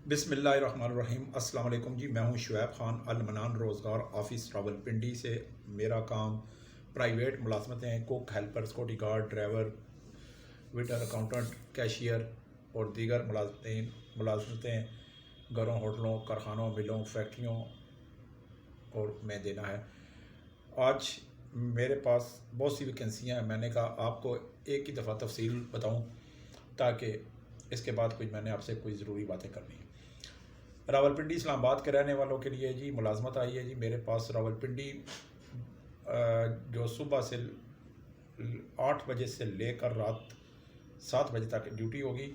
بسم اللہ الرحمن الرحیم۔ السلام علیکم جی، میں ہوں شعیب خان، المنان روزگار آفس راولپنڈی سے۔ میرا کام پرائیویٹ ملازمتیں، cook, helper, security guard, driver, waiter, accountant, cashier اور دیگر ملازمتیں گھروں، ہوٹلوں، کارخانوں، ملوں، فیکٹریوں اور میں دینا ہے۔ آج میرے پاس بہت سی ویکنسیاں ہیں۔ میں نے کہا آپ کو ایک ہی دفعہ تفصیل بتاؤں تاکہ اس کے بعد آپ سے کوئی ضروری باتیں کرنی ہیں۔ راولپنڈی اسلام آباد کے رہنے والوں کے لیے جی ملازمت آئی ہے جی میرے پاس۔ راولپنڈی جو صبح سے 8 بجے سے لے کر رات 7 بجے تک ڈیوٹی ہوگی۔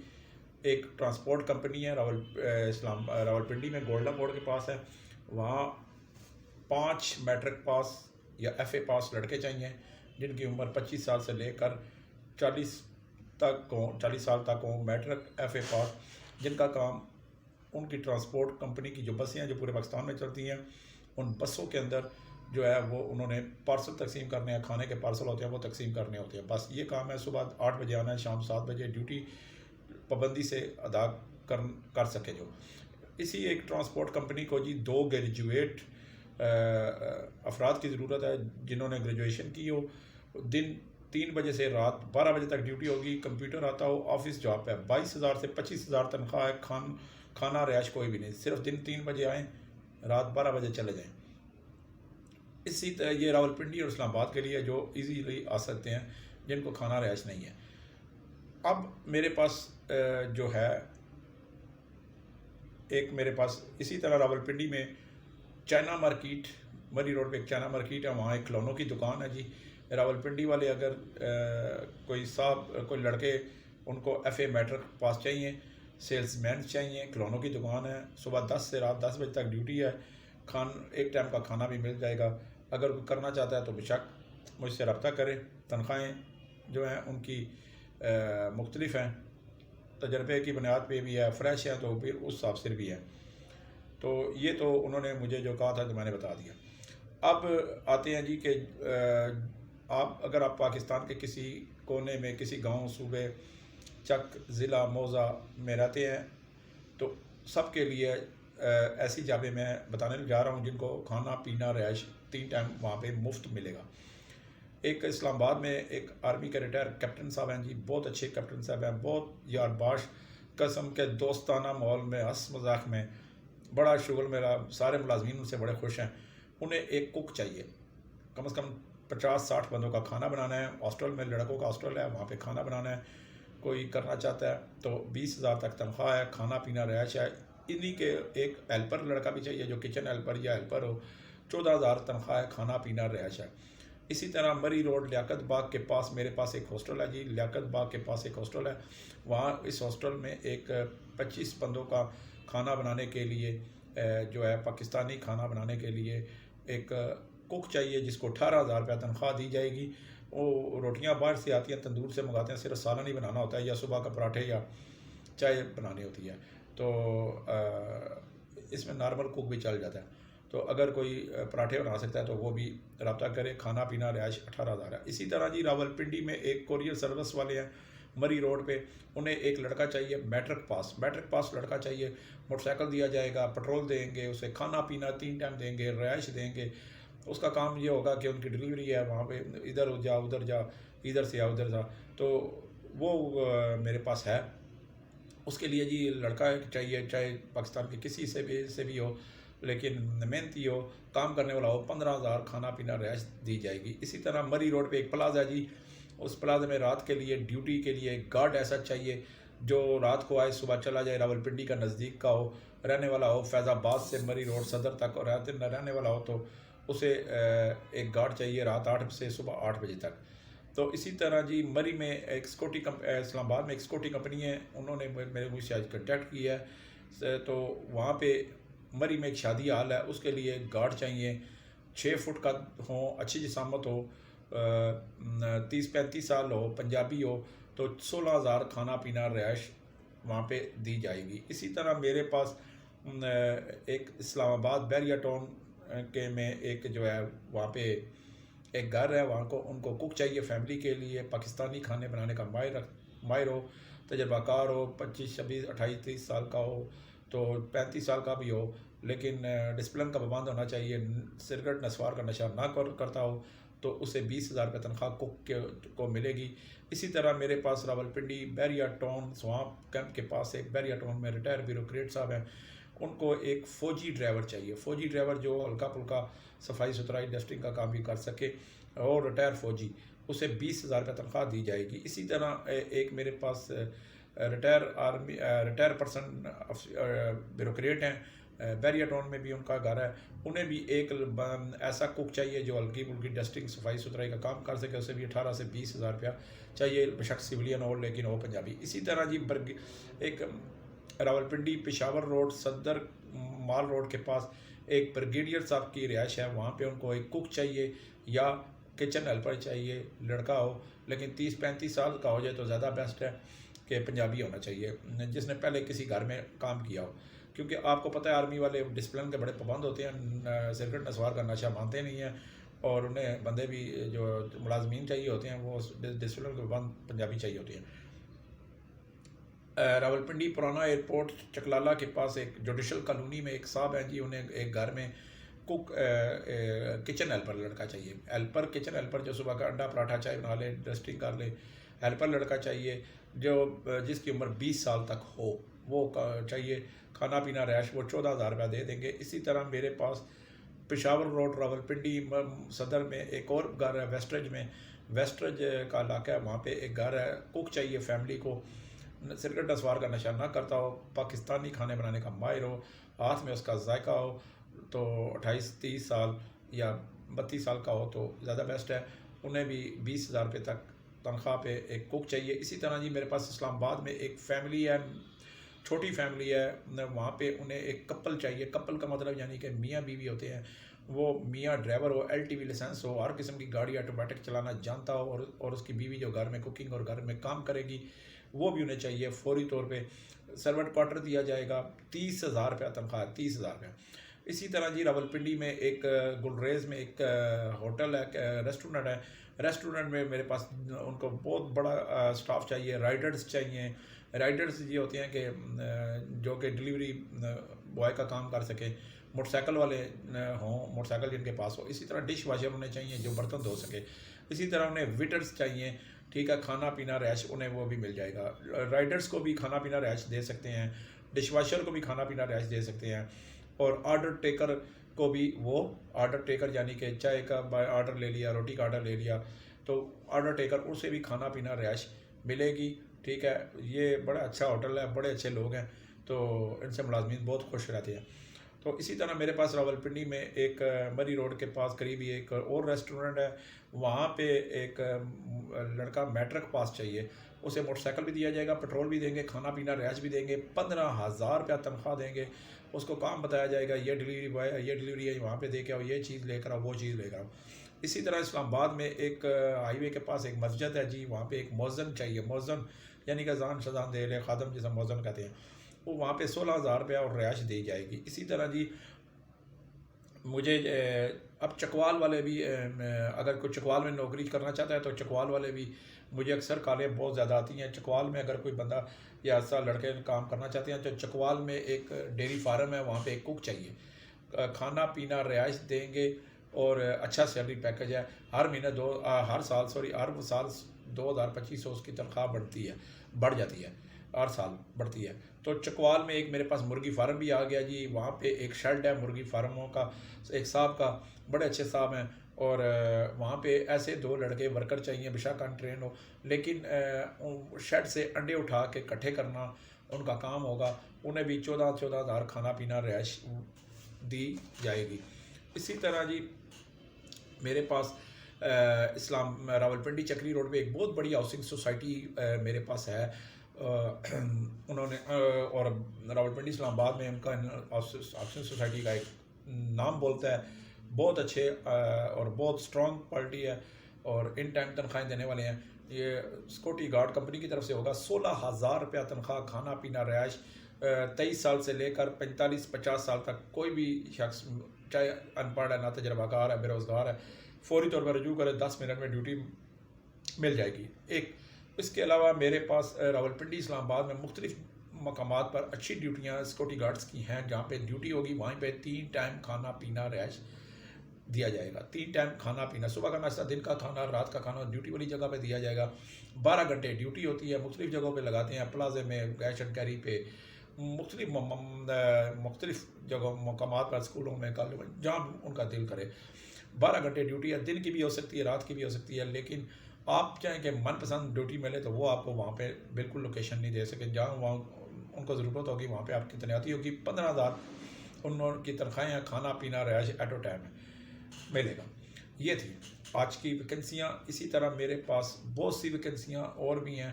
ایک ٹرانسپورٹ کمپنی ہے راولپنڈی میں، گولڈن موڑ کے پاس ہے۔ وہاں 5 میٹرک پاس یا ایف اے پاس لڑکے چاہیے جن کی عمر 25 سال سے لے کر 40 سال تک ہوں، میٹرک ایف اے پاس، جن کا کام ان کی ٹرانسپورٹ کمپنی کی جو بسیں ہیں جو پورے پاکستان میں چلتی ہیں، ان بسوں کے اندر جو ہے وہ انہوں نے پارسل تقسیم کرنے ہیں، کھانے کے پارسل ہوتے ہیں وہ تقسیم کرنے ہوتے ہیں۔ بس یہ کام ہے، صبح 8 بجے آنا ہے، شام 7 بجے ڈیوٹی پابندی سے ادا کر سکے جو۔ اسی ایک ٹرانسپورٹ کمپنی کو جی 2 گریجویٹ افراد کی ضرورت ہے جنہوں نے گریجویشن کی ہو۔ دن 3 بجے سے رات 12 بجے تک ڈیوٹی ہوگی، کمپیوٹر آتا ہو، آفس جاب ہے۔ 22,000 سے 25,000 تنخواہ ہے، کھانا رہائش کوئی بھی نہیں، صرف دن 3 بجے آئیں، رات 12 بجے چلے جائیں۔ اسی طرح یہ راولپنڈی اور اسلام آباد کے لیے جو ایزیلی آ سکتے ہیں، جن کو کھانا رہائش نہیں ہے۔ اب میرے پاس جو ہے میرے پاس اسی طرح راولپنڈی میں چائنا مارکیٹ، مری روڈ پہ ایک چائنا مارکیٹ ہے، وہاں ایک کھلونوں کی دکان ہے جی۔ راولپنڈی والے اگر کوئی لڑکے ان کو ایف اے میٹرک پاس چاہیے، سیلز مین چاہیے، کھلونوں کی دکان ہے، صبح 10 سے رات 10 بجے تک ڈیوٹی ہے، ایک ٹائم کا کھانا بھی مل جائے گا۔ اگر کوئی کرنا چاہتا ہے تو بے شک مجھ سے رابطہ کرے۔ تنخواہیں جو ہیں ان کی مختلف ہیں، تجربے کی بنیاد پہ بھی ہے، فریش ہے تو پھر اس حساب سے بھی ہے۔ تو یہ تو انہوں نے مجھے جو کہا تھا تو میں نے بتا دیا۔ اب آتے ہیں جی کہ اگر آپ پاکستان کے کسی کونے میں، کسی گاؤں، صوبے، چک، ضلع، موضع میں رہتے ہیں تو سب کے لیے ایسی جابیں میں بتانے جا رہا ہوں جن کو کھانا پینا رہائش 3 ٹائم وہاں پہ مفت ملے گا۔ ایک اسلام آباد میں ایک آرمی کے ریٹائر کیپٹن صاحب ہیں جی، بہت اچھے کیپٹن صاحب ہیں، بہت یار باش قسم کے، دوستانہ ماحول میں، ہنس مذاق میں، بڑا شغل، میرا سارے ملازمین ان سے بڑے خوش ہیں۔ انہیں ایک کوک چاہیے، کم از کم 50-60 بندوں کا کھانا بنانا ہے۔ ہاسٹل میں لڑکوں کا ہاسٹل ہے، وہاں پہ کھانا بنانا ہے۔ کوئی کرنا چاہتا ہے تو 20,000 تک تنخواہ ہے، کھانا پینا رہائش ہے۔ انہی کے ایک ہیلپر لڑکا بھی چاہیے جو کچن ہیلپر یا ہیلپر ہو، 14,000 تنخواہ ہے، کھانا پینا رہائش ہے۔ اسی طرح مری روڈ لیاقت باغ کے پاس میرے پاس ایک ہاسٹل ہے جی، لیاقت باغ کے پاس ایک ہاسٹل ہے۔ وہاں اس ہاسٹل میں ایک 25 بندوں کا کھانا بنانے کے لیے جو ہے پاکستانی کھانا بنانے کے لیے ایک کوک چاہیے، جس کو 18,000 روپیہ تنخواہ دی جائے گی۔ وہ روٹیاں باہر سے آتی ہیں، تندور سے منگاتے ہیں، صرف سالن ہی بنانا ہوتا ہے یا صبح کا پراٹھے یا چائے بنانی ہوتی ہے۔ تو اس میں نارمل کوک بھی چل جاتا ہے۔ تو اگر کوئی پراٹھے بنا سکتا ہے تو وہ بھی رابطہ کرے۔ کھانا پینا رہائش 18,000 ہے۔ اسی طرح جی راولپنڈی میں ایک کوریئر سروس والے ہیں مری روڈ پہ، انہیں ایک لڑکا چاہیے میٹرک پاس لڑکا چاہیے۔ موٹر سائیکل دیا جائے گا، پیٹرول دیں گے، اسے کھانا پینا 3 ٹائم دیں گے، رہائش دیں گے۔ اس کا کام یہ ہوگا کہ ان کی ڈلیوری ہے، وہاں پہ ادھر جا ادھر جا، ادھر سے ادھر جا، تو وہ میرے پاس ہے۔ اس کے لیے جی لڑکا چاہیے، چاہے پاکستان کے کسی سے بھی ہو، لیکن محنتی ہو، کام کرنے والا ہو۔ 15,000 کھانا پینا رہائش دی جائے گی۔ اسی طرح مری روڈ پہ ایک پلازا ہے جی، اس پلازے میں رات کے لیے ڈیوٹی کے لیے ایک گارڈ ایسا چاہیے جو رات کو آئے صبح چلا جائے، راولپنڈی کا نزدیک کا ہو، رہنے والا ہو، فیض آباد سے مری روڈ صدر تک اور رہنے والا ہو تو اسے ایک گارڈ چاہیے رات 8 سے صبح 8 بجے تک۔ تو اسی طرح جی مری میں ایک اسلام آباد میں ایک سیکورٹی کمپنی ہے، انہوں نے مجھ سے آج کنٹیکٹ کیا ہے، تو وہاں پہ مری میں ایک شادی حال ہے، اس کے لیے گارڈ چاہیے، 6 فٹ کا ہوں، اچھی جسامت ہو، 30-35 سال ہو، پنجابی ہو، تو 16,000 کھانا پینا رہائش وہاں پہ دی جائے گی۔ اسی طرح میرے پاس ایک اسلام آباد بیریا ٹاؤن کے میں ایک جو ہے وہاں پہ ایک گھر ہے، وہاں کو ان کو کوک چاہیے فیملی کے لیے، پاکستانی کھانے بنانے کا ماہر ہو، تجربہ کار ہو، 25-26-28-30 سال کا ہو، تو 35 سال کا بھی ہو لیکن ڈسپلن کا پابند ہونا چاہیے، سگریٹ نسوار کا نشہ نہ کرتا ہو، تو اسے 20,000 روپے تنخواہ کک کو ملے گی۔ اسی طرح میرے پاس راولپنڈی بیریا ٹاؤن سوانپ کیمپ کے پاس ایک بیریا ٹاؤن میں ریٹائر بیوروکریٹ صاحب ہیں، ان کو ایک فوجی ڈرائیور چاہیے، فوجی ڈرائیور جو ہلکا پھلکا صفائی ستھرائی ڈسٹنگ کا کام بھی کر سکے، اور ریٹائر فوجی، اسے 20,000 روپے تنخواہ دی جائے گی۔ اسی طرح ایک میرے پاس ریٹائر پرسن بیوروکریٹ ہیں، بیریا ٹاؤن میں بھی ان کا گھر ہے، انہیں بھی ایک ایسا کک چاہیے جو ہلکی پھلکی ڈسٹنگ صفائی ستھرائی کا کام کر سکے، اسے بھی 18 سے 20,000 روپیہ چاہیے، بشک سویلین ہو لیکن ہو پنجابی۔ اسی طرح جی ایک راولپنڈی پشاور روڈ صدر مال روڈ کے پاس ایک بریگیڈیئر صاحب کی رہائش ہے، وہاں پہ ان کو ایک کک چاہیے یا کچن ہیلپر چاہیے، لڑکا ہو لیکن 30-35 سال کا ہو جائے تو زیادہ بیسٹ ہے، کہ پنجابی ہونا چاہیے جس نے پہلے کسی گھر میں کام کیا ہو، کیونکہ آپ کو پتہ ہے آرمی والے ڈسپلن کے بڑے پابند ہوتے ہیں، سگریٹ نسوار کا نشہ مانتے نہیں ہیں، اور انہیں بندے بھی جو ملازمین چاہیے ہوتے ہیں وہ ڈسپلن کے پابند پنجابی چاہیے ہوتے ہیں۔ راولپنڈی پرانا ایئرپورٹ چکلالہ کے پاس ایک جوڈیشل کالونی میں ایک صاحب ہیں جی، انہیں ایک گھر میں کک کچن ہیلپر لڑکا چاہیے، ہیلپر کچن ہیلپر جو صبح کا انڈا پراٹھا چائے بنا لے، ڈسٹنگ کر لے، ہیلپر لڑکا چاہیے جو جس کی عمر 20 سال تک ہو، وہ چاہیے، کھانا پینا رہائش وہ 14,000 روپیہ دے دیں گے۔ اسی طرح میرے پاس پشاور روڈ راولپنڈی صدر میں ایک اور گھر ہے، ویسٹرج میں، ویسٹرج کا علاقہ ہے، وہاں پہ ایک گھر ہے، کک چاہیے فیملی کو، سگریٹ نسوار کا نشہ نہ کرتا ہو، پاکستانی کھانے بنانے کا ماہر ہو، ہاتھ میں اس کا ذائقہ ہو، تو 28-30 سال یا 32 سال کا ہو تو زیادہ بیسٹ ہے، انہیں بھی 20,000 روپے تک تنخواہ پہ ایک کک چاہیے۔ اسی طرح جی میرے پاس اسلام آباد میں ایک فیملی ہے، چھوٹی فیملی ہے، وہاں پہ انہیں ایک کپل چاہیے، کپل کا مطلب یعنی کہ میاں بیوی ہوتے ہیں، وہ میاں ڈرائیور ہو، LTV لائسنس ہو، ہر قسم کی گاڑی آٹومیٹک چلانا جانتا ہو، اور اس کی بیوی جو گھر میں کوکنگ اور گھر میں کام کرے گی وہ بھی انہیں چاہیے، فوری طور پہ سرونٹ کوارٹر دیا جائے گا، 30,000 روپیہ تنخواہ، 30,000 روپیہ۔ اسی طرح جی راولپنڈی میں ایک گلریز میں ایک ہوٹل ہے، ریسٹورنٹ ہے، ریسٹورنٹ میں میرے پاس ان کو بہت بڑا سٹاف چاہیے، رائڈرز چاہیے، رائڈرز یہ ہوتے ہیں کہ جو کہ ڈیلیوری بوائے کا کام کر سکیں، موٹر سائیکل والے ہوں، موٹر سائیکل جن کے پاس ہو، اسی طرح ڈش واشر انہیں چاہیے جو برتن دھو سکے، اسی طرح انہیں ویٹرز چاہیے، ٹھیک ہے، کھانا پینا رہائش انہیں وہ بھی مل جائے گا، رائڈرز کو بھی کھانا پینا رہائش دے سکتے ہیں، ڈش واشر کو بھی کھانا پینا رہائش دے سکتے ہیں، اور آرڈر ٹیکر کو بھی، وہ آرڈر ٹیکر یعنی کہ چائے کا آرڈر لے لیا، روٹی کا آرڈر لے لیا تو آرڈر ٹیکر اسے بھی کھانا پینا رہائش ملے گی، ٹھیک ہے۔ یہ بڑا اچھا ہوٹل ہے، بڑے اچھے لوگ ہیں، تو ان سے ملازمین بہت خوش رہتے ہیں۔ تو اسی طرح میرے پاس راولپنڈی میں ایک مری روڈ کے پاس قریب ہی ایک اور ریسٹورنٹ ہے، وہاں پہ ایک لڑکا میٹرک پاس چاہیے، اسے موٹر سائیکل بھی دیا جائے گا، پیٹرول بھی دیں گے، کھانا پینا رہائش بھی دیں گے، 15,000 روپیہ تنخواہ دیں گے، اس کو کام بتایا جائے گا، یہ ڈیلیوری بوائے ہے، یہ ڈیلیوری ہے، وہاں پہ دے کے آؤ، یہ چیز لے کر آؤ، وہ چیز لے کر آؤ۔ اسی طرح اسلام آباد میں ایک ہائی وے کے پاس ایک مسجد ہے جی، وہاں پہ ایک مؤذن چاہیے، مؤذن یعنی کہ اذان شذان دے لے، خادم جسے مؤذن کہتے ہیں، وہ وہاں پہ 16,000 روپیہ اور رہائش دی جائے گی۔ اسی طرح جی مجھے اب چکوال والے بھی، اگر کوئی چکوال میں نوکری کرنا چاہتا ہے تو چکوال والے بھی، مجھے اکثر کالیں بہت زیادہ آتی ہیں، چکوال میں اگر کوئی بندہ یا ایسا لڑکے کام کرنا چاہتے ہیں تو چکوال میں ایک ڈیری فارم ہے، وہاں پہ ایک کک چاہیے، کھانا پینا رہائش دیں گے، اور اچھا سیلری پیکج ہے، ہر مہینے ہر سال 2,2500 اس کی تنخواہ بڑھ جاتی ہے، ہر سال بڑھتی ہے۔ تو چکوال میں ایک میرے پاس مرغی فارم بھی آ گیا جی، وہاں پہ ایک شیڈ ہے مرغی فارموں کا، ایک صاحب کا، بڑے اچھے صاحب ہیں، اور وہاں پہ ایسے 2 لڑکے ورکر چاہیے، بشک انٹرین ہو، لیکن شیڈ سے انڈے اٹھا کے کٹھے کرنا ان کا کام ہوگا، انہیں بھی 14,000 کھانا پینا رہائش دی جائے گی۔ اسی طرح جی میرے پاس راولپنڈی چکری روڈ پہ ایک بہت بڑی ہاؤسنگ سوسائٹی میرے پاس ہے، انہوں نے، اور راولپنڈی اسلام آباد میں ان کا ہاؤسنگ سوسائٹی کا ایک نام بولتا ہے، بہت اچھے اور بہت سٹرونگ پارٹی ہے، اور ان ٹائم تنخواہیں دینے والے ہیں، یہ سیکورٹی گارڈ کمپنی کی طرف سے ہوگا، 16,000 روپیہ تنخواہ، کھانا پینا رہائش، 23 سال سے لے کر 45-50 سال تک کوئی بھی شخص، چاہے ان پڑھ ہے، نہ تجربہ کار ہے، بے روزگار ہے، فوری طور پر رجوع کرے، 10 منٹ میں ڈیوٹی مل جائے گی۔ ایک اس کے علاوہ میرے پاس راولپنڈی اسلام آباد میں مختلف مقامات پر اچھی ڈیوٹیاں سیکورٹی گارڈز کی ہیں جہاں پہ ڈیوٹی ہوگی وہیں پہ 3 ٹائم کھانا پینا رہائش دیا جائے گا. 3 ٹائم کھانا پینا، صبح کا ناشتہ، دن کا کھانا، رات کا کھانا ڈیوٹی والی جگہ پہ دیا جائے گا. 12 گھنٹے ڈیوٹی ہوتی ہے، مختلف جگہوں پہ لگاتے ہیں، پلازے میں، کیش اینڈ کیری پہ، مختلف جگہوں مقامات پر، اسکولوں میں، کالجوں میں، جہاں ان کا دل کرے. 12 گھنٹے ڈیوٹی ہے، دن کی بھی ہو سکتی ہے، رات کی بھی ہو سکتی ہے، لیکن آپ چاہیں کہ من پسند ڈیوٹی ملے تو وہ آپ کو وہاں پہ بالکل لوکیشن نہیں دے سکے. جہاں وہاں ان کو ضرورت ہوگی وہاں پہ آپ کی تعیناتی ہوگی. 15,000 ان کی تنخواہیں، کھانا پینا رہائش ایٹ اے ٹائم ملے گا. یہ تھی آج کی ویکنسیاں. اسی طرح میرے پاس بہت سی ویکنسیاں اور بھی ہیں،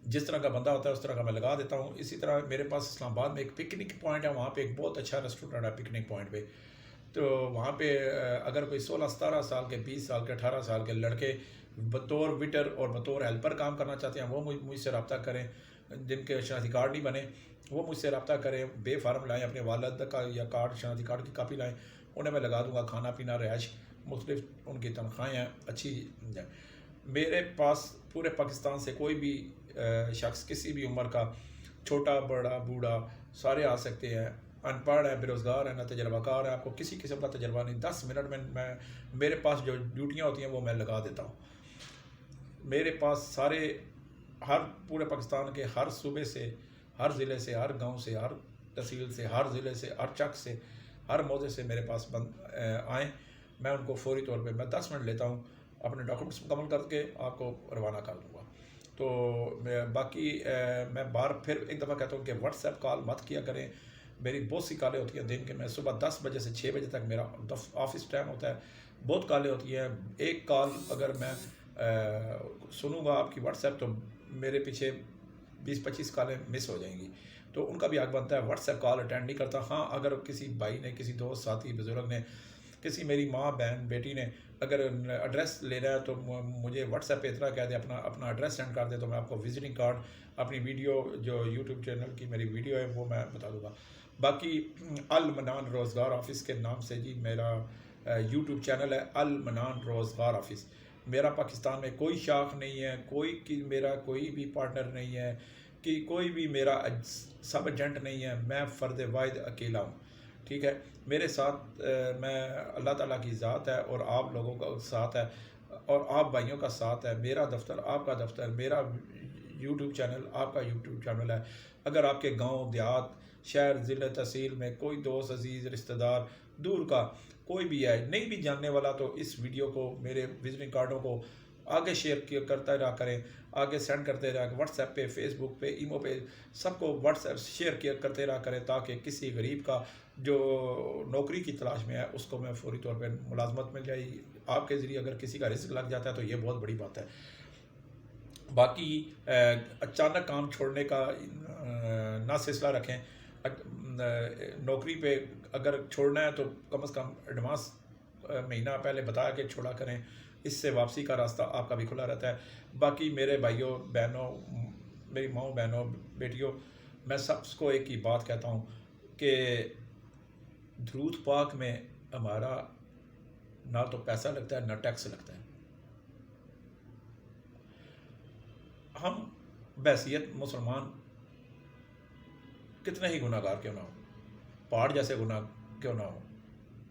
جس طرح کا بندہ ہوتا ہے اس طرح کا میں لگا دیتا ہوں. اسی طرح میرے پاس اسلام آباد میں ایک پکنک پوائنٹ ہے، وہاں پہ ایک بہت اچھا ریسٹورینٹ ہے پکنک پوائنٹ پہ. تو وہاں پہ اگر کوئی 16-17 سال کے، 20 سال کے، 18 سال کے لڑکے بطور ویٹر اور بطور ہیلپر کام کرنا چاہتے ہیں وہ مجھ سے رابطہ کریں. جن کے شناختی کارڈ نہیں بنے وہ مجھ سے رابطہ کریں، بے فارم لائیں، اپنے والد کا یا کارڈ، شناختی کارڈ کی کاپی لائیں، انہیں میں لگا دوں گا. کھانا پینا رہائش مختلف ان کی تنخواہیں ہیں اچھی. میرے پاس پورے پاکستان سے کوئی بھی شخص کسی بھی عمر کا، چھوٹا بڑا بوڑھا، سارے آ سکتے ہیں. ان پڑھ ہیں، بے روزگار ہیں، نہ تجربہ کار ہیں، آپ کو کسی قسم کا تجربہ نہیں، 10 منٹ میں میرے پاس جو ڈیوٹیاں ہوتی ہیں وہ میں لگا دیتا ہوں. میرے پاس سارے ہر پورے پاکستان کے ہر صوبے سے، ہر ضلع سے، ہر گاؤں سے، ہر تحصیل سے، ہر ضلع سے، ہر چک سے، ہر موضع سے میرے پاس آئیں. میں ان کو فوری طور پہ میں 10 منٹ لیتا ہوں، اپنے ڈاکومنٹس مکمل کر کے آپ کو روانہ کر دوں گا. تو باقی میں بار پھر ایک دفعہ کہتا ہوں کہ واٹس ایپ کال مت کیا کریں. میری بہت سی کالیں ہوتی ہیں دن کے، میں صبح 10 بجے سے 6 بجے تک میرا آفس ٹائم ہوتا ہے. بہت کالیں ہوتی ہیں. ایک کال اگر میں سنوں گا آپ کی واٹس ایپ تو میرے پیچھے 20-25 کالیں مس ہو جائیں گی. تو ان کا بھی حق بنتا ہے. واٹس ایپ کال اٹینڈ نہیں کرتا. ہاں اگر کسی بھائی نے، کسی دوست، ساتھی، بزرگ نے، کسی میری ماں، بہن، بیٹی نے اگر ایڈریس لینا ہے تو مجھے واٹس ایپ پہ اتنا کہہ دیں، اپنا ایڈریس سینڈ کر دیں تو میں آپ کو وزٹنگ کارڈ، اپنی ویڈیو جو یوٹیوب چینل کی میری ویڈیو ہے وہ میں بتا دوں گا. باقی المنان روزگار آفس کے نام سے جی میرا یوٹیوب چینل ہے، المنان روزگار آفس. میرا پاکستان میں کوئی شاخ نہیں ہے، میرا کوئی بھی پارٹنر نہیں ہے، کہ کوئی بھی میرا سب ایجنٹ نہیں ہے. میں فرد واحد اکیلا ہوں. ٹھیک ہے، میرے ساتھ میں اللہ تعالیٰ کی ذات ہے اور آپ لوگوں کا ساتھ ہے اور آپ بھائیوں کا ساتھ ہے. میرا دفتر آپ کا دفتر، میرا یوٹیوب چینل آپ کا یوٹیوب چینل ہے. اگر آپ کے گاؤں، دیہات، شہر، ضلع، تحصیل میں کوئی دوست، عزیز، رشتہ دار، دور کا کوئی بھی ہے نہیں بھی جاننے والا تو اس ویڈیو کو، میرے وزٹنگ کارڈوں کو آگے شیئر کرتا رہا کریں، آگے سینڈ کرتے رہا. واٹس ایپ پہ، فیس بک پہ، ایمو پہ، سب کو واٹس ایپ شیئر کرتے رہا کریں تاکہ کسی غریب کا جو نوکری کی تلاش میں ہے اس کو میں فوری طور پہ ملازمت مل جائے. آپ کے ذریعے اگر کسی کا رزق لگ جاتا ہے تو یہ بہت بڑی بات ہے. باقی اچانک کام چھوڑنے کا نہ سلسلہ رکھیں. نوکری پہ اگر چھوڑنا ہے تو کم از کم ایڈوانس مہینہ پہلے بتا کے چھوڑا کریں، اس سے واپسی کا راستہ آپ کا بھی کھلا رہتا ہے. باقی میرے بھائیوں، بہنوں، میری ماؤں، بہنوں، بیٹیوں، میں سب کو ایک ہی بات کہتا ہوں کہ درود پاک میں ہمارا نہ تو پیسہ لگتا ہے نہ ٹیکس لگتا ہے. ہم بحیثیت مسلمان کتنے ہی گناہ گار کیوں نہ ہو، پہاڑ جیسے گناہ کیوں نہ ہو،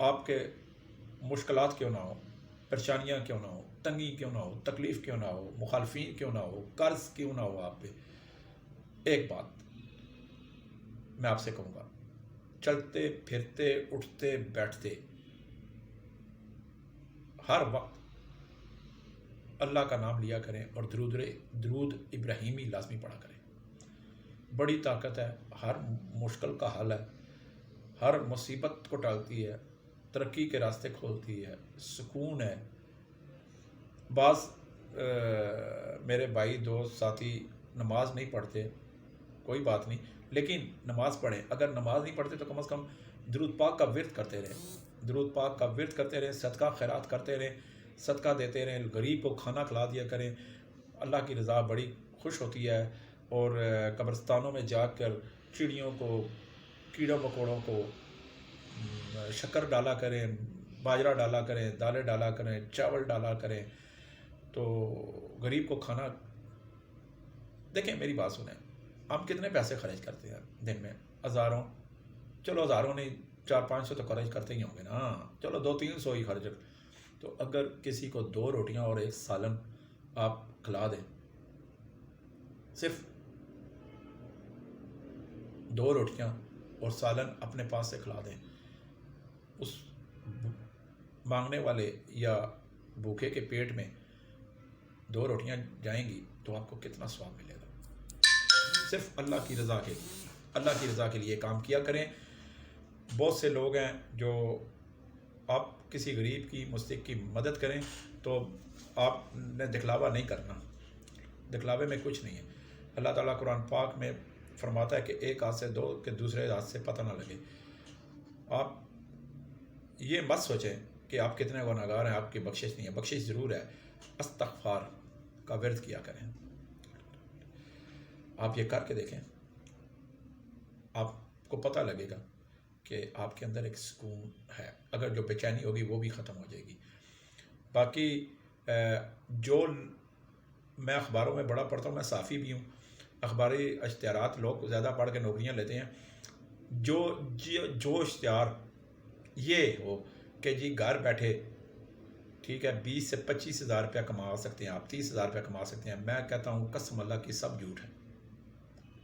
آپ کے مشکلات کیوں نہ ہو، پریشانیاں کیوں نہ ہو، تنگی کیوں نہ ہو، تکلیف کیوں نہ ہو، مخالفین کیوں نہ ہو، قرض کیوں نہ ہو آپ پہ، ایک بات میں آپ سے کہوں گا، چلتے پھرتے اٹھتے بیٹھتے ہر وقت اللہ کا نام لیا کریں اور درود ابراہیمی لازمی پڑھا کریں. بڑی طاقت ہے، ہر مشکل کا حل ہے، ہر مصیبت کو ٹالتی ہے، ترقی کے راستے کھولتی ہے، سکون ہے. بعض میرے بھائی، دوست، ساتھی نماز نہیں پڑھتے، کوئی بات نہیں، لیکن نماز پڑھیں. اگر نماز نہیں پڑھتے تو کم از کم درود پاک کا ورد کرتے رہیں، درود پاک کا ورد کرتے رہیں، صدقہ خیرات کرتے رہیں، صدقہ دیتے رہیں، غریب کو کھانا کھلا دیا کریں. اللہ کی رضا بڑی خوش ہوتی ہے. اور قبرستانوں میں جا کر چڑیوں کو، کیڑوں مکوڑوں کو شکر ڈالا کریں، باجرہ ڈالا کریں، دالیں ڈالا کریں، چاول ڈالا کریں. تو غریب کو کھانا، دیکھیں میری بات سنیں، ہم کتنے پیسے خرچ کرتے ہیں دن میں؟ ہزاروں، چلو ہزاروں نہیں، 400-500 تو خرچ کرتے ہی ہوں گے نا، چلو 200-300 ہی خرچ۔ تو اگر کسی کو 2 روٹیاں اور 1 سالن آپ کھلا دیں، صرف 2 روٹیاں اور سالن اپنے پاس سے کھلا دیں، اس مانگنے والے یا بھوکے کے پیٹ میں 2 روٹیاں جائیں گی تو آپ کو کتنا ثواب ملے گا؟ صرف اللہ کی رضا کے لیے، اللہ کی رضا کے لیے کام کیا کریں۔ بہت سے لوگ ہیں جو، آپ کسی غریب کی مستحق کی مدد کریں تو آپ نے دکھلاوا نہیں کرنا، دکھلاوے میں کچھ نہیں ہے۔ اللہ تعالیٰ قرآن پاک میں فرماتا ہے کہ ایک ہاتھ سے دو کہ دوسرے ہاتھ سے پتہ نہ لگے۔ آپ یہ مت سوچیں کہ آپ کتنے گنہگار ہیں، آپ کی بخشش نہیں ہے، بخشش ضرور ہے۔ استغفار کا ورد کیا کریں، آپ یہ کر کے دیکھیں، آپ کو پتہ لگے گا کہ آپ کے اندر ایک سکون ہے، اگر جو بے چینی ہوگی وہ بھی ختم ہو جائے گی۔ باقی جو میں اخباروں میں بڑا پڑھتا ہوں، میں صحافی بھی ہوں، اخباری اشتہارات لوگ زیادہ پڑھ کے نوکریاں لیتے ہیں۔ جو اشتہار یہ ہو کہ جی گھر بیٹھے، ٹھیک ہے، 20 سے 25 ہزار روپیہ کما سکتے ہیں آپ، 30 ہزار روپیہ کما سکتے ہیں، میں کہتا ہوں قسم اللہ کی سب جھوٹ ہے،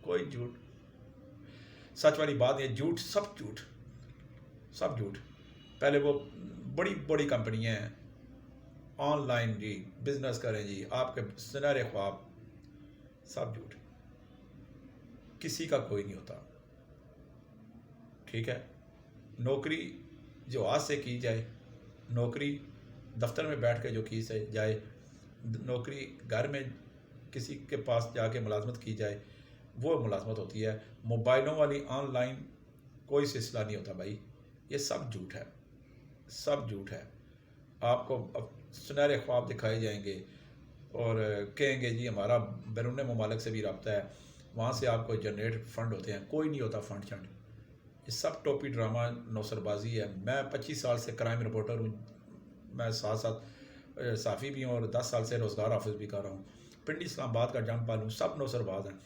کوئی جھوٹ، سچ والی بات یہ جھوٹ، سب جھوٹ، سب جھوٹ۔ پہلے وہ بڑی بڑی کمپنیاں ہیں، آن لائن جی بزنس کریں جی، آپ کے سنہرے خواب، سب جھوٹ، کسی کا کوئی نہیں ہوتا، ٹھیک ہے۔ نوکری جو ہاتھ سے کی جائے، نوکری دفتر میں بیٹھ کے جو کی جائے، نوکری گھر میں کسی کے پاس جا کے ملازمت کی جائے، وہ ملازمت ہوتی ہے۔ موبائلوں والی آن لائن کوئی سلسلہ نہیں ہوتا بھائی، یہ سب جھوٹ ہے، سب جھوٹ ہے۔ آپ کو سنہرے خواب دکھائے جائیں گے اور کہیں گے جی ہمارا بیرون ممالک سے بھی رابطہ ہے، وہاں سے آپ کو جنریٹ فنڈ ہوتے ہیں، کوئی نہیں ہوتا فنڈ شنڈ، یہ سب ٹوپی ڈرامہ نوسر بازی ہے۔ میں 25 سال سے کرائم رپورٹر ہوں، میں ساتھ ساتھ صحافی بھی ہوں اور 10 سال سے روزگار آفس بھی کر رہا ہوں، پنڈی اسلام آباد کا جم پال ہوں، سب نوسر باز ہیں۔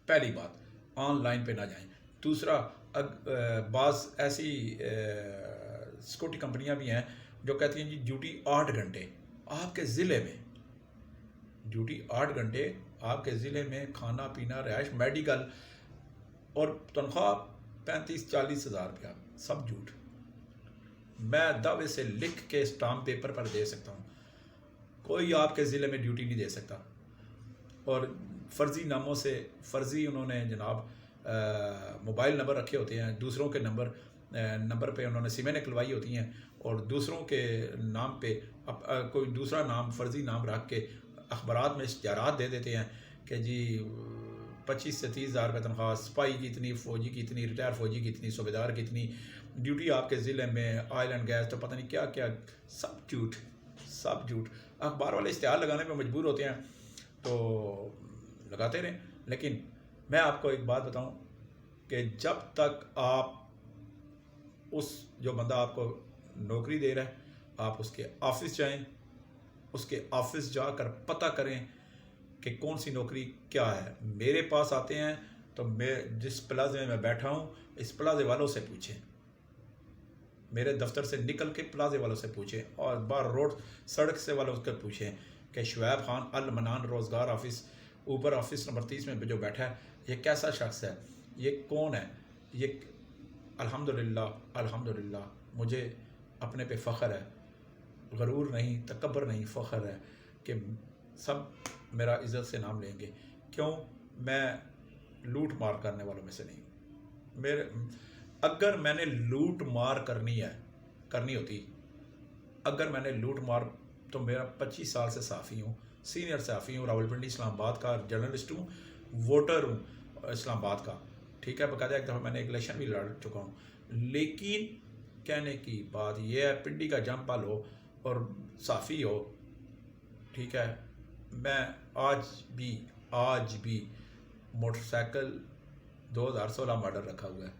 پہلی بات، آن لائن پہ نہ جائیں۔ دوسرا، بعض ایسی سیکورٹی کمپنیاں بھی ہیں جو کہتی ہیں جی ڈیوٹی 8 گھنٹے آپ کے ضلع میں، ڈیوٹی 8 گھنٹے آپ کے ضلع میں، کھانا پینا رہائش میڈیکل، اور تنخواہ 35-40 ہزار روپیہ، سب جھوٹ۔ میں دعوے سے لکھ کے اسٹامپ پیپر پر دے سکتا ہوں، کوئی آپ کے ضلع میں ڈیوٹی نہیں دے سکتا۔ اور فرضی ناموں سے، فرضی انہوں نے جناب موبائل نمبر رکھے ہوتے ہیں، دوسروں کے نمبر پہ انہوں نے سمیں نکلوائی ہوتی ہیں، اور دوسروں کے نام پہ کوئی دوسرا نام، فرضی نام رکھ کے اخبارات میں اشتہارات دے دیتے ہیں کہ جی 25 سے 30 ہزار روپے تنخواہ، سپاہی کی اتنی، فوجی کی اتنی، ریٹائر فوجی کی اتنی، صوبیدار کی اتنی ڈیوٹی آپ کے ضلع میں، آئل اینڈ گیس، تو پتہ نہیں کیا کیا، سب جھوٹ، سب جھوٹ۔ اخبار والے اشتہار لگانے پہ مجبور ہوتے ہیں تو لگاتے رہیں، لیکن میں آپ کو ایک بات بتاؤں کہ جب تک آپ اس جو بندہ آپ کو نوکری دے رہا ہے، آپ اس کے آفس جائیں، اس کے آفس جا کر پتہ کریں کہ کون سی نوکری کیا ہے۔ میرے پاس آتے ہیں تو میں جس پلازے میں میں بیٹھا ہوں، اس پلازے والوں سے پوچھیں، میرے دفتر سے نکل کے پلازے والوں سے پوچھیں، اور بار روڈ سڑک سے والوں سے پوچھیں کہ شعیب خان المنان روزگار آفس، اوپر آفس نمبر 30 میں جو بیٹھا ہے، یہ کیسا شخص ہے، یہ کون ہے؟ یہ الحمدللہ، الحمدللہ مجھے اپنے پہ فخر ہے، غرور نہیں، تکبر نہیں، فخر ہے کہ سب میرا عزت سے نام لیں گے۔ کیوں؟ میں لوٹ مار کرنے والوں میں سے نہیں۔ اگر میں نے لوٹ مار کرنی ہوتی، اگر میں نے لوٹ مار، تو میرا 25 سال سے صحافی ہوں، سینئر صحافی ہوں، راولپنڈی اسلام آباد کا جرنلسٹ ہوں، ووٹر ہوں اسلام آباد کا، ٹھیک ہے، باقاعدہ ایک دفعہ میں نے ایک الیکشن بھی لڑ چکا ہوں۔ لیکن کہنے کی بات یہ ہے، پنڈی کا جم پل ہو اور صحافی ہو، ٹھیک ہے، میں آج بھی موٹر سائیکل 2016 ماڈل رکھا ہوا ہے،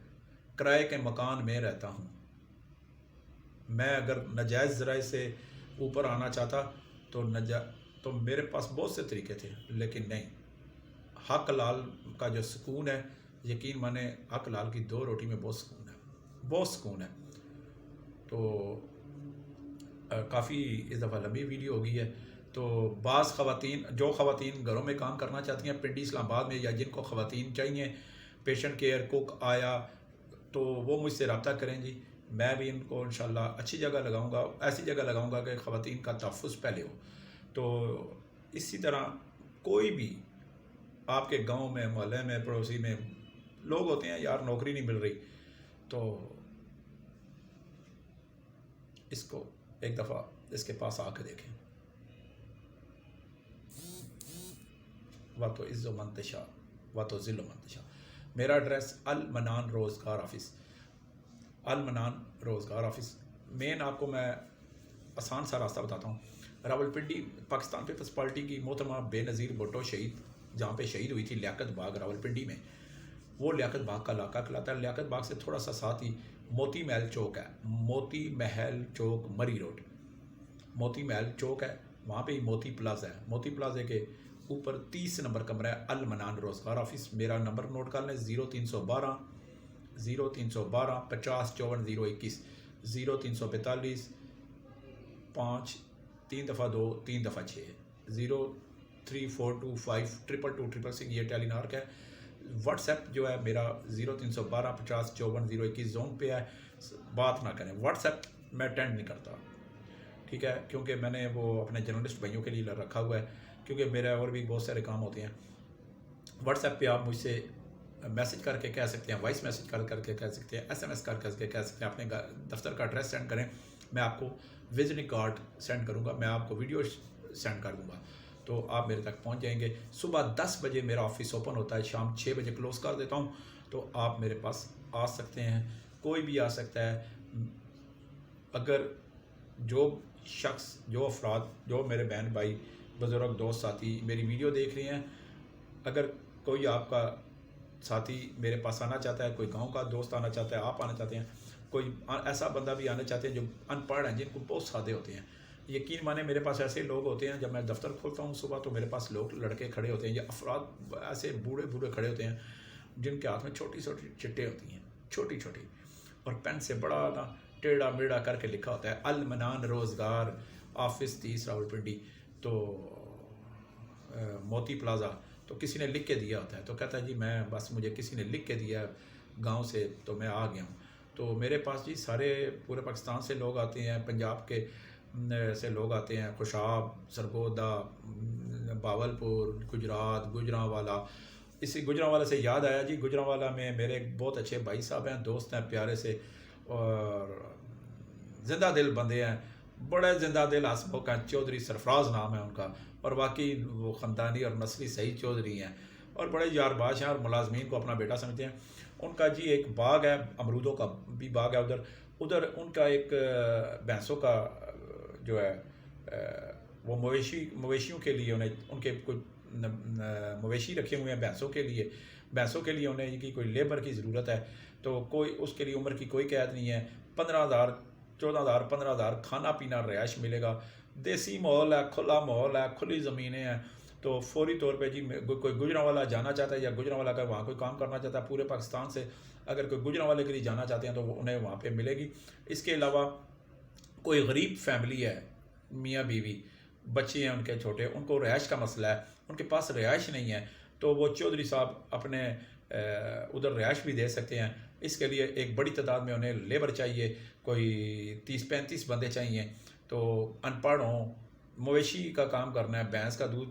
کرائے کے مکان میں رہتا ہوں۔ میں اگر ناجائز ذرائع سے اوپر آنا چاہتا تو میرے پاس بہت سے طریقے تھے، لیکن نہیں، حق لال کا جو سکون ہے، یقین مانے حق لال کی 2 روٹی میں بہت سکون ہے، بہت سکون ہے۔ تو کافی اس دفعہ لمبی ویڈیو ہو گئی ہے، تو بعض خواتین گھروں میں کام کرنا چاہتی ہیں پنڈی اسلام آباد میں، یا جن کو خواتین چاہیے پیشنٹ کیئر کوک آیا، تو وہ مجھ سے رابطہ کریں جی، میں بھی ان کو انشاءاللہ اچھی جگہ لگاؤں گا، ایسی جگہ لگاؤں گا کہ خواتین کا تحفظ پہلے ہو۔ تو اسی طرح کوئی بھی آپ کے گاؤں میں، محلے میں، پڑوسی میں لوگ ہوتے ہیں یار نوکری نہیں مل رہی، تو اس کو ایک دفعہ اس کے پاس آ کے دیکھیں۔ و تو عز و منتشا و تو ذل و منتشا۔ میرا ایڈریس المنان روزگار آفس، المنان روزگار آفس مین۔ آپ کو میں آسان سا راستہ بتاتا ہوں۔ راولپنڈی پاکستان پیپلز پارٹی کی محترمہ بے نظیر بھٹو شہید، جہاں پہ شہید ہوئی تھی لیاقت باغ راولپنڈی میں، وہ لیاقت باغ کا علاقہ کہلاتا ہے۔ لیاقت باغ سے تھوڑا سا ساتھ ہی موتی محل چوک ہے، موتی محل چوک مری روڈ، موتی محل چوک ہے، وہاں پہ ہی موتی پلازا ہے۔ موتی پلازے کے اوپر 30 نمبر کمرہ ہے، المنان روزگار آفس۔ میرا نمبر نوٹ کر لیں، 0312 50 54 021، 0342 5 3 دفعہ 2 3 دفعہ 6، 03425 222 یہ ٹیلی نارک ہے۔ واٹس ایپ جو ہے میرا 0312 50 54 021 زون پہ ہے، بات نہ کریں، واٹس ایپ میں اٹینڈ نہیں کرتا، ٹھیک ہے، کیونکہ میں نے وہ اپنے جرنلسٹ بھائیوں کے لیے رکھا ہوا ہے، کیونکہ میرے اور بھی بہت سارے کام ہوتے ہیں۔ واٹس ایپ پہ آپ مجھ سے میسج کر کے کہہ سکتے ہیں، وائس میسج کر کے کہہ سکتے ہیں، ایس ایم ایس کر کے کہہ سکتے ہیں، اپنے دفتر کا ایڈریس سینڈ کریں، میں آپ کو وزٹنگ کارڈ سینڈ کروں گا، میں آپ کو ویڈیو سینڈ کر دوں گا، تو آپ میرے تک پہنچ جائیں گے۔ صبح 10 بجے میرا آفس اوپن ہوتا ہے، شام 6 بجے کلوز کر دیتا ہوں، تو آپ میرے پاس آ سکتے ہیں، کوئی بھی آ سکتا ہے۔ اگر جو شخص، جو افراد، جو میرے بہن بھائی، بزرگ، دوست، ساتھی میری ویڈیو دیکھ رہے ہیں، اگر کوئی آپ کا ساتھی میرے پاس آنا چاہتا ہے، کوئی گاؤں کا دوست آنا چاہتا ہے، آپ آنا چاہتے ہیں، کوئی ایسا بندہ بھی آنا چاہتے ہیں جو ان پڑھ ہیں، جن کو بہت سادے ہوتے ہیں، یقین مانے میرے پاس ایسے لوگ ہوتے ہیں، جب میں دفتر کھولتا ہوں صبح تو میرے پاس لوگ لڑکے کھڑے ہوتے ہیں، یا افراد ایسے بوڑھے کھڑے ہوتے ہیں جن کے ہاتھ میں چھوٹی چھوٹی چٹیں ہوتی ہیں، چھوٹی چھوٹی، اور پین سے بڑا نا ٹیڑھا میڑھا کر کے لکھا ہوتا ہے المنان روزگار آفس 30 راولپنڈی، تو موتی پلازا، تو کسی نے لکھ کے دیا ہوتا ہے، تو کہتا ہے جی میں بس مجھے کسی نے لکھ کے دیا گاؤں سے تو میں آ گیا ہوں۔ تو میرے پاس جی سارے پورے پاکستان سے لوگ آتے ہیں، پنجاب کے سے لوگ آتے ہیں، خوشاب، سرگودا، باولپور، گجرات، گجرانوالا۔ اسی گجرانوالا سے یاد آیا جی، گجرانوالا میں میرے ایک بہت اچھے بھائی صاحب ہیں، دوست ہیں پیارے سے، اور زندہ دل بندے ہیں، بڑے زندہ دل ہسمکھ ہیں، چودھری سرفراز نام ہے ان کا، اور واقعی وہ خاندانی اور نسلی صحیح چودھری ہیں، اور بڑے یار باش ہیں، اور ملازمین کو اپنا بیٹا سمجھتے ہیں۔ ان کا جی ایک باغ ہے، امرودوں کا بھی باغ ہے، ادھر ان کا ایک بھینسوں کا جو ہے وہ مویشیوں کے لیے ان کے کوئی مویشی رکھے ہوئے ہیں بھینسوں کے لیے انہیں کی کوئی لیبر کی ضرورت ہے، تو کوئی اس کے لیے عمر کی کوئی قید نہیں ہے، 15,000 14,000 15,000 کھانا پینا رہائش ملے گا، دیسی ماحول ہے، کھلا ماحول ہے، کھلی زمینیں ہیں، تو فوری طور پہ جی کوئی گجرانوالا جانا چاہتا ہے، یا گجرانوالا کا وہاں کوئی کام کرنا چاہتا ہے، پورے پاکستان سے اگر کوئی گجرانوالے کے لیے جانا چاہتے ہیں تو وہ انہیں وہاں پہ ملے گی۔ اس کے علاوہ کوئی غریب فیملی ہے، میاں بیوی، بچے ہیں ان کے چھوٹے، ان کو رہائش کا مسئلہ ہے، ان کے پاس رہائش نہیں ہے، تو وہ چودھری صاحب اپنے ادھر رہائش بھی دے سکتے ہیں۔ اس کے لیے ایک بڑی تعداد میں انہیں لیبر چاہیے، کوئی 30-35 بندے چاہیے، تو ان پڑھ ہوں، مویشی کا کام کرنا ہے، بھینس کا دودھ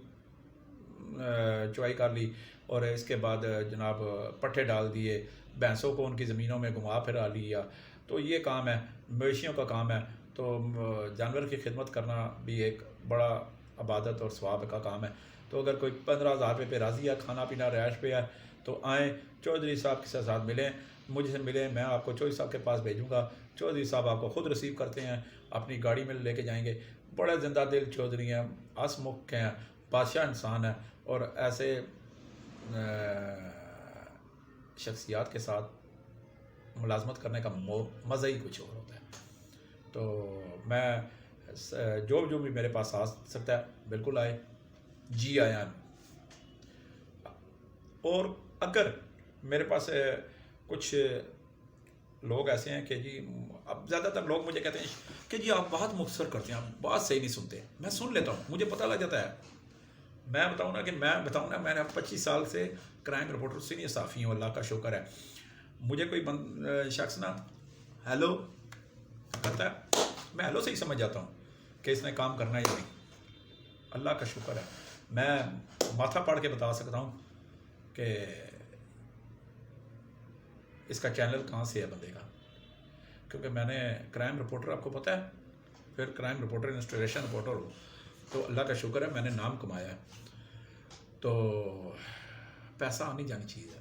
چوائی کر لی، اور اس کے بعد جناب پٹھے ڈال دیے، بھینسوں کو ان کی زمینوں میں گھما پھرا لیا، تو یہ کام ہے، مویشیوں کا کام ہے، تو جانور کی خدمت کرنا بھی ایک بڑا عبادت اور ثواب کا کام ہے۔ تو اگر کوئی 15,000 روپے پہ راضی ہے، کھانا پینا رہائش پہ ہے، تو آئیں چودھری صاحب کے ساتھ ملیں، مجھ سے ملیں، میں آپ کو چودھری صاحب کے پاس بھیجوں گا، چودھری صاحب آپ کو خود ریسیو کرتے ہیں، اپنی گاڑی میں لے کے جائیں گے۔ بڑے زندہ دل چودھری ہیں، ہسمکھ ہیں، بادشاہ انسان ہیں، اور ایسے شخصیات کے ساتھ ملازمت کرنے کا مزہ ہی کچھ اور ہوتا ہے۔ تو میں جو بھی میرے پاس آ سکتا ہے بالکل آئے، جی آیان۔ اور اگر میرے پاس کچھ لوگ ایسے ہیں کہ جی اب زیادہ تر لوگ مجھے کہتے ہیں کہ جی آپ بات مختصر کرتے ہیں، آپ بات صحیح نہیں سنتے. میں سن لیتا ہوں، مجھے پتہ لگ جاتا ہے. میں بتاؤں نا میں نے 25 سال سے کرائم رپورٹر سینئر صحافی ہوں، اللہ کا شکر ہے. مجھے کوئی شخص نا ہیلو کرتا ہے، میں ہیلو سے ہی سمجھ جاتا ہوں کہ اس نے کام کرنا ہے یا نہیں. اللہ کا شکر ہے. میں ماتھا پاڑ کے بتا سکتا ہوں کہ اس کا چینل کہاں سے ہے بندے کا، کیونکہ میں نے کرائم رپورٹر، آپ کو پتہ ہے، پھر کرائم رپورٹر انویسٹیگیشن رپورٹر ہو، تو اللہ کا شکر ہے میں نے نام کمایا ہے. تو پیسہ آنی جانی چیز ہے،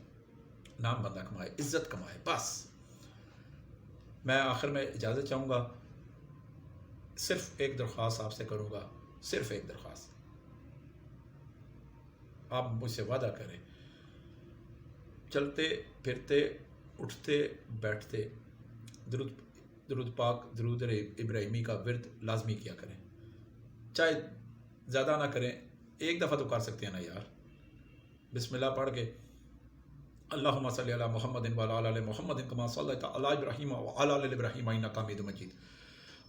نام بندہ کمائے، عزت کمائے، بس. میں آخر میں اجازت چاہوں گا، صرف ایک درخواست آپ سے کروں گا، صرف ایک درخواست. آپ مجھ سے وعدہ کریں، چلتے پھرتے اٹھتے بیٹھتے درود پاک درود ابراہیمی کا ورد لازمی کیا کریں. چاہے زیادہ نہ کریں، ایک دفعہ تو کر سکتے ہیں نا یار. بسم اللہ پڑھ کے اللہم صلی علی محمد وعلی آل محمد کما صلیت علی ابراہیم وعلی آل ابراہیم انک حمید مجید.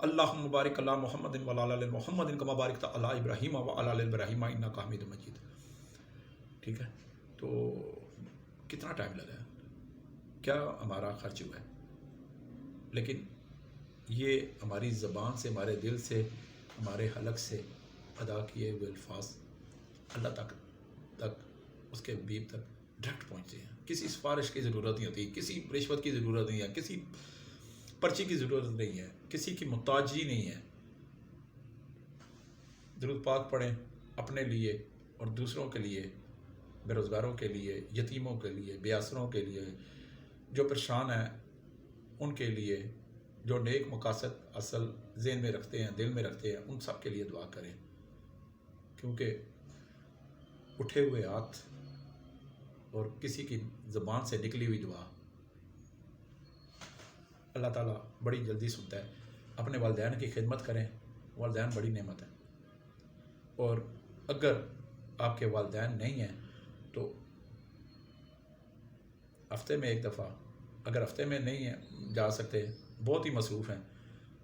اللہم بارک علی محمد وعلی آل محمد کما بارکت علی ابراہیم وعلی آل ابراہیم انک حمید مجید. ٹھیک ہے، تو کتنا ٹائم لگا ہے، کیا ہمارا خرچ ہوا ہے، لیکن یہ ہماری زبان سے، ہمارے دل سے، ہمارے حلق سے ادا کیے ہوئے الفاظ اللہ تک اس کے بیب تک ڈائریکٹ پہنچتے ہیں. کسی سفارش کی ضرورت نہیں ہوتی، کسی رشوت کی ضرورت نہیں ہے، کسی پرچی کی ضرورت نہیں ہے، کسی کی محتاجی نہیں ہے. درود پاک پڑھیں اپنے لیے اور دوسروں کے لیے، بے روزگاروں کے لیے، یتیموں کے لیے، بے آسروں کے لیے، جو پریشان ہیں ان کے لیے، جو نیک مقاصد اصل ذہن میں رکھتے ہیں، دل میں رکھتے ہیں، ان سب کے لیے دعا کریں. کیونکہ اٹھے ہوئے ہاتھ اور کسی کی زبان سے نکلی ہوئی دعا اللہ تعالیٰ بڑی جلدی سنتا ہے. اپنے والدین کی خدمت کریں، والدین بڑی نعمت ہے. اور اگر آپ کے والدین نہیں ہیں تو ہفتے میں ایک دفعہ، اگر ہفتے میں نہیں ہیں جا سکتے، بہت ہی مصروف ہیں،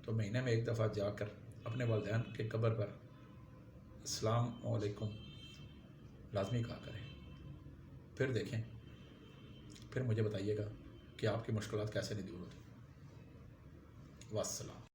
تو مہینے میں ایک دفعہ جا کر اپنے والدین کے قبر پر السلام علیکم لازمی کہا کریں. پھر دیکھیں، پھر مجھے بتائیے گا کہ آپ کی مشکلات کیسے نہیں دور ہوتی. والسلام.